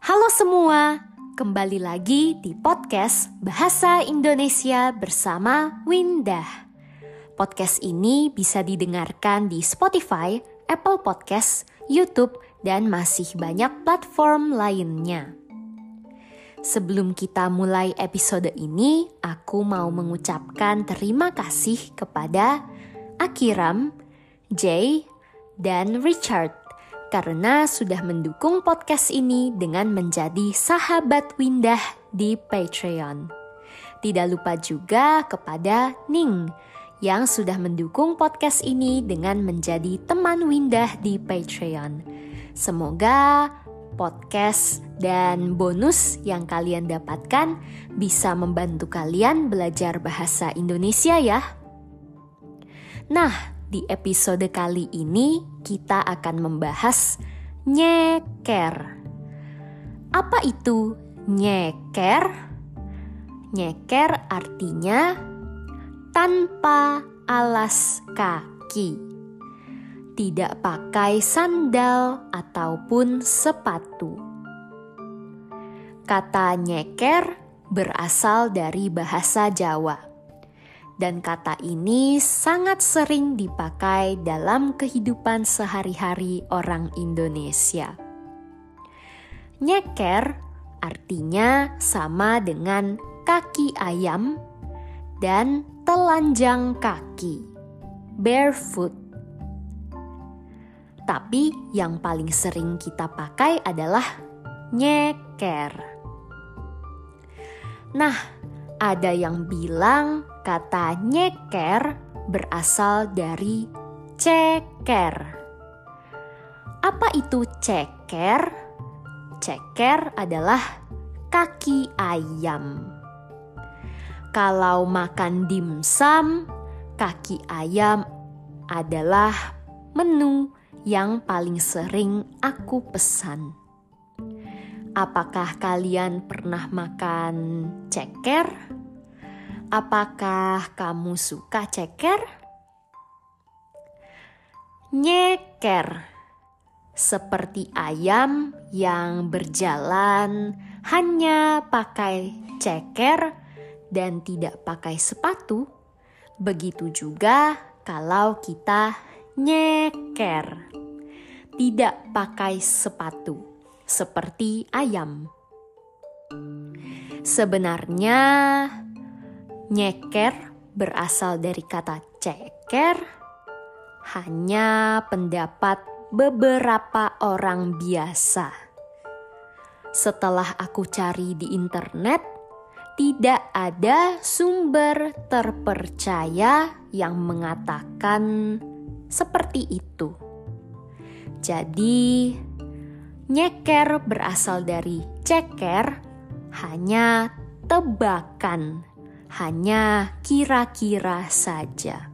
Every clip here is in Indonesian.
Halo semua, kembali lagi di podcast Bahasa Indonesia bersama Windah. Podcast ini bisa didengarkan di Spotify, Apple Podcast, YouTube, dan masih banyak platform lainnya. Sebelum kita mulai episode ini, aku mau mengucapkan terima kasih kepada Akiram, Jay, dan Richard karena sudah mendukung podcast ini dengan menjadi sahabat Windah di Patreon. Tidak lupa juga kepada Ning yang sudah mendukung podcast ini dengan menjadi teman Windah di Patreon. Semoga podcast dan bonus yang kalian dapatkan bisa membantu kalian belajar bahasa Indonesia ya. Nah, di episode kali ini kita akan membahas nyeker. Apa itu nyeker? Nyeker artinya tanpa alas kaki. Tidak pakai sandal ataupun sepatu. Kata nyeker berasal dari bahasa Jawa. Dan kata ini sangat sering dipakai dalam kehidupan sehari-hari orang Indonesia. Nyeker artinya sama dengan kaki ayam dan telanjang kaki, barefoot. Tapi yang paling sering kita pakai adalah nyeker. Nah, ada yang bilang kata nyeker berasal dari ceker. Apa itu ceker? Ceker adalah kaki ayam. Kalau makan dimsum, kaki ayam adalah menu yang paling sering aku pesan. Apakah kalian pernah makan ceker? Apakah kamu suka ceker? Nyeker seperti ayam yang berjalan hanya pakai ceker dan tidak pakai sepatu. Begitu juga kalau kita nyeker, tidak pakai sepatu seperti ayam. Sebenarnya nyeker berasal dari kata ceker, hanya pendapat beberapa orang biasa. Setelah aku cari di internet, tidak ada sumber terpercaya yang mengatakan seperti itu. Jadi, nyeker berasal dari ceker, hanya tebakan. Hanya kira-kira saja.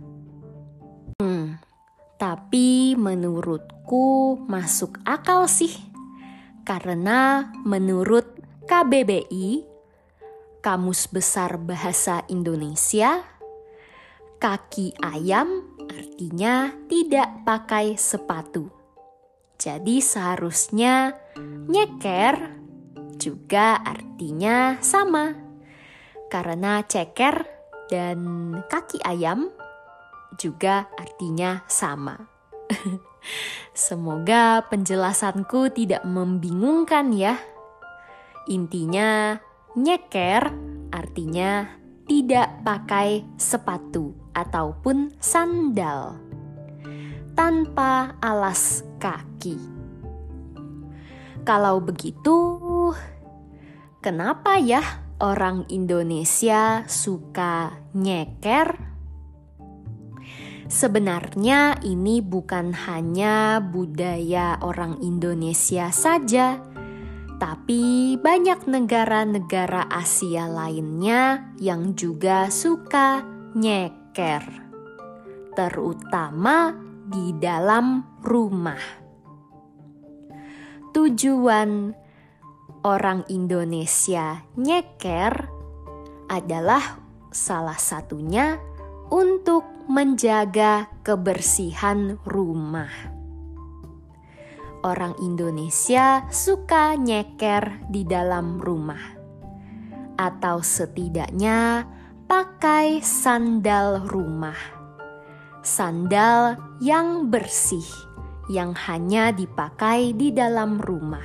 Tapi menurutku masuk akal sih. Karena menurut KBBI, Kamus Besar Bahasa Indonesia, kaki ayam artinya tidak pakai sepatu. Jadi seharusnya nyeker juga artinya sama. Karena ceker dan kaki ayam juga artinya sama. Semoga penjelasanku tidak membingungkan ya. Intinya nyeker artinya tidak pakai sepatu ataupun sandal. Tanpa alas kaki. Kalau begitu, kenapa ya orang Indonesia suka nyeker? Sebenarnya ini bukan hanya budaya orang Indonesia saja, tapi banyak negara-negara Asia lainnya yang juga suka nyeker, terutama di dalam rumah. Tujuan orang Indonesia nyeker adalah salah satunya untuk menjaga kebersihan rumah. orang Indonesia suka nyeker di dalam rumah, atau setidaknya pakai sandal rumah. Sandal yang bersih, yang hanya dipakai di dalam rumah.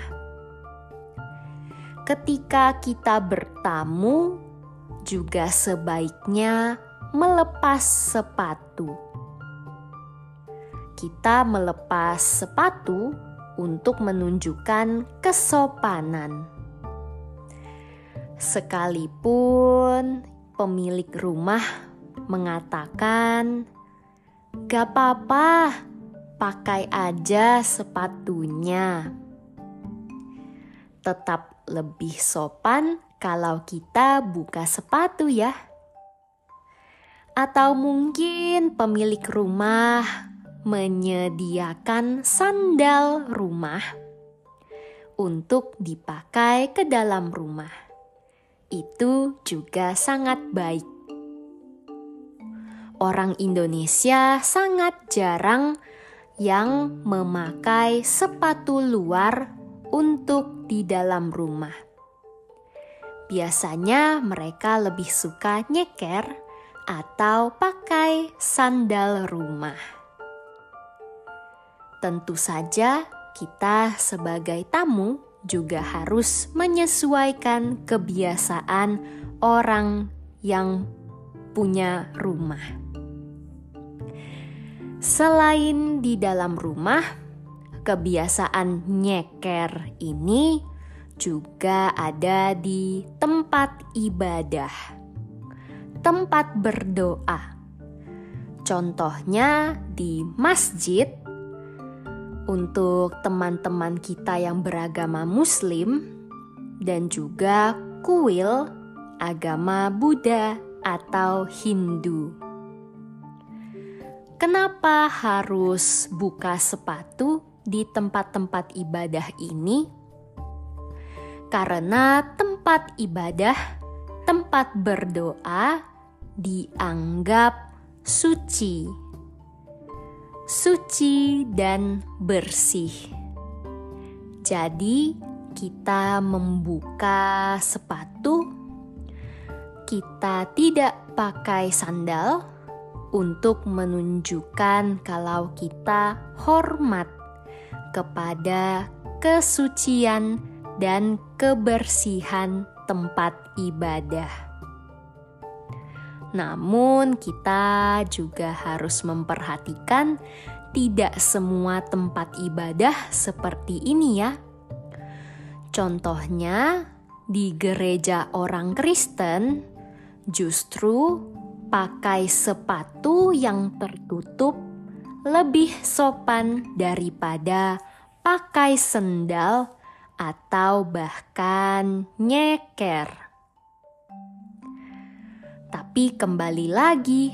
Ketika kita bertamu, juga sebaiknya melepas sepatu. Kita melepas sepatu untuk menunjukkan kesopanan. Sekalipun pemilik rumah mengatakan, "Gak apa-apa, pakai aja sepatunya." Tetap lebih sopan kalau kita buka sepatu ya. Atau mungkin pemilik rumah menyediakan sandal rumah untuk dipakai ke dalam rumah. Itu juga sangat baik. Orang Indonesia sangat jarang yang memakai sepatu luar untuk di dalam rumah. Biasanya mereka lebih suka nyeker atau pakai sandal rumah. Tentu saja kita sebagai tamu juga harus menyesuaikan kebiasaan orang yang punya rumah. Selain di dalam rumah, kebiasaan nyeker ini juga ada di tempat ibadah, tempat berdoa. Contohnya di masjid. Untuk teman-teman kita yang beragama Muslim dan juga kuil agama Buddha atau Hindu. Kenapa harus buka sepatu di tempat-tempat ibadah ini? Karena tempat ibadah, tempat berdoa dianggap suci dan bersih. Jadi kita membuka sepatu, kita tidak pakai sandal untuk menunjukkan kalau kita hormat kepada kesucian dan kebersihan tempat ibadah. Namun kita juga harus memperhatikan tidak semua tempat ibadah seperti ini ya. Contohnya di gereja orang Kristen justru pakai sepatu yang tertutup lebih sopan daripada pakai sendal atau bahkan nyeker. Tapi kembali lagi,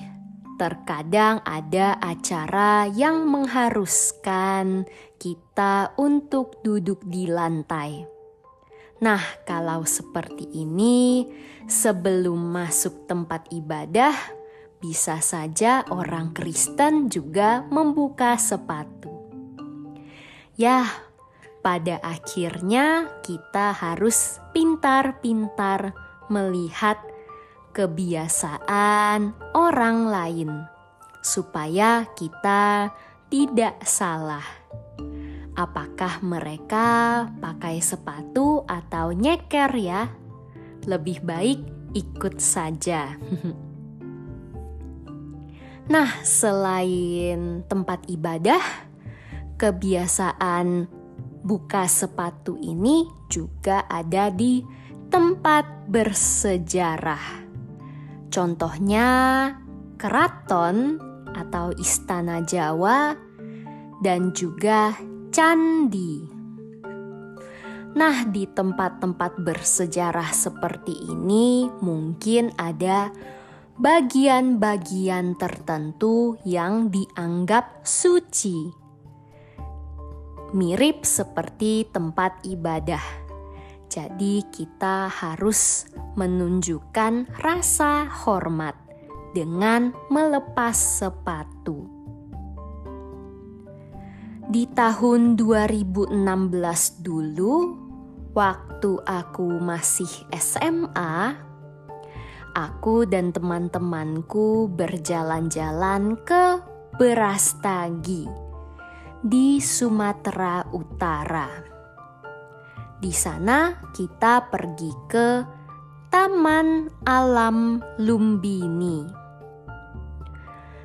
terkadang ada acara yang mengharuskan kita untuk duduk di lantai. Nah, kalau seperti ini, sebelum masuk tempat ibadah, bisa saja orang Kristen juga membuka sepatu. Ya, pada akhirnya kita harus pintar-pintar melihat kebiasaan orang lain supaya kita tidak salah. Apakah mereka pakai sepatu atau nyeker ya? Lebih baik ikut saja. Nah, selain tempat ibadah, kebiasaan buka sepatu ini juga ada di tempat bersejarah. Contohnya keraton atau istana Jawa dan juga candi. Nah, di tempat-tempat bersejarah seperti ini mungkin ada bagian-bagian tertentu yang dianggap suci. Mirip seperti tempat ibadah. Jadi kita harus menunjukkan rasa hormat dengan melepas sepatu. Di tahun 2016 dulu, waktu aku masih SMA, aku dan teman-temanku berjalan-jalan ke Brastagi di Sumatera Utara. Di sana kita pergi ke Taman Alam Lumbini.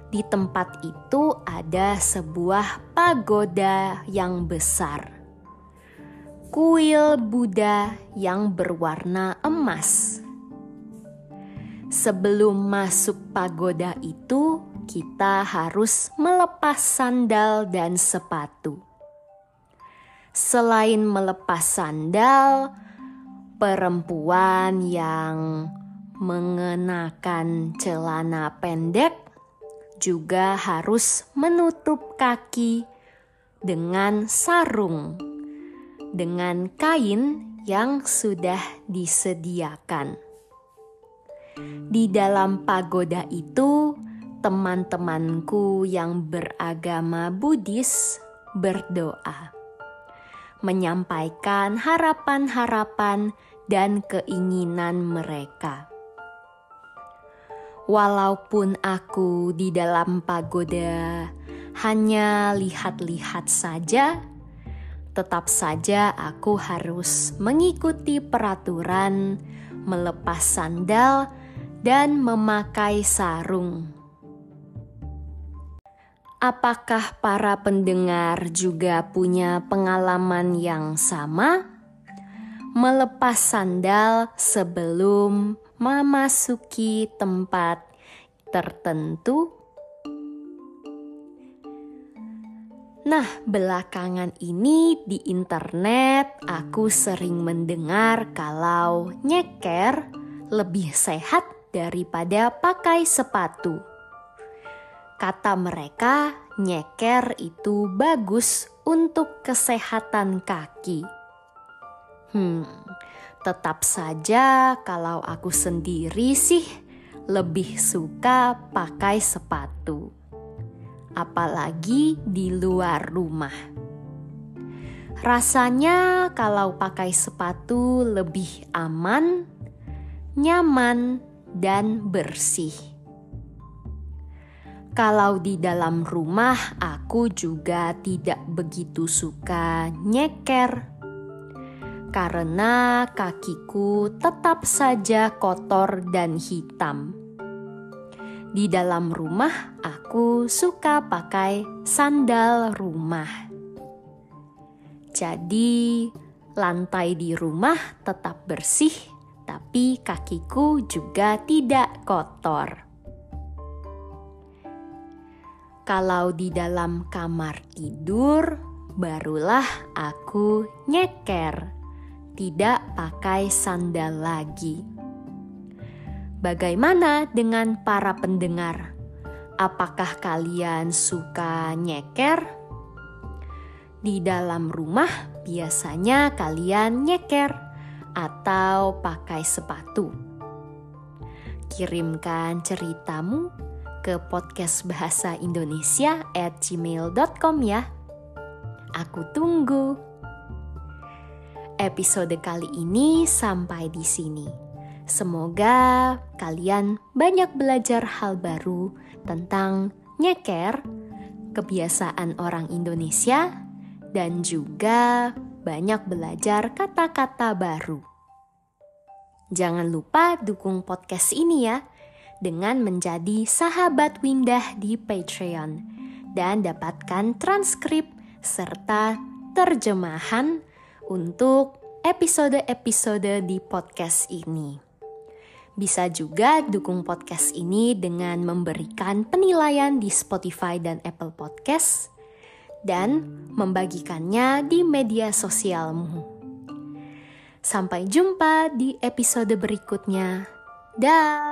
Di tempat itu ada sebuah pagoda yang besar. Kuil Buddha yang berwarna emas. Sebelum masuk pagoda itu, kita harus melepas sandal dan sepatu. Selain melepas sandal, perempuan yang mengenakan celana pendek juga harus menutup kaki dengan sarung, dengan kain yang sudah disediakan. Di dalam pagoda itu, teman-temanku yang beragama Buddhis berdoa, menyampaikan harapan-harapan dan keinginan mereka. Walaupun aku di dalam pagoda hanya lihat-lihat saja, tetap saja aku harus mengikuti peraturan, melepas sandal, dan memakai sarung. Apakah para pendengar juga punya pengalaman yang sama? Melepas sandal sebelum memasuki tempat tertentu. Nah, belakangan ini di internet aku sering mendengar kalau nyeker lebih sehat daripada pakai sepatu. Kata mereka, nyeker itu bagus untuk kesehatan kaki. Tetap saja kalau aku sendiri sih lebih suka pakai sepatu. Apalagi di luar rumah. Rasanya kalau pakai sepatu lebih aman, nyaman, dan bersih. Kalau di dalam rumah aku juga tidak begitu suka nyeker. Karena kakiku tetap saja kotor dan hitam. Di dalam rumah aku suka pakai sandal rumah. Jadi lantai di rumah tetap bersih, tapi kakiku juga tidak kotor. Kalau di dalam kamar tidur, barulah aku nyeker. Tidak pakai sandal lagi. Bagaimana dengan para pendengar? Apakah kalian suka nyeker? Di dalam rumah biasanya kalian nyeker atau pakai sepatu. Kirimkan ceritamu ke podcastbahasaindonesia@gmail.com ya. Aku tunggu. Episode kali ini sampai di sini. Semoga kalian banyak belajar hal baru tentang nyeker, kebiasaan orang Indonesia, dan juga banyak belajar kata-kata baru. Jangan lupa dukung podcast ini ya, dengan menjadi sahabat Windah di Patreon dan dapatkan transkrip serta terjemahan untuk episode-episode di podcast ini. Bisa juga dukung podcast ini dengan memberikan penilaian di Spotify dan Apple Podcast dan membagikannya di media sosialmu. Sampai jumpa di episode berikutnya. Dah.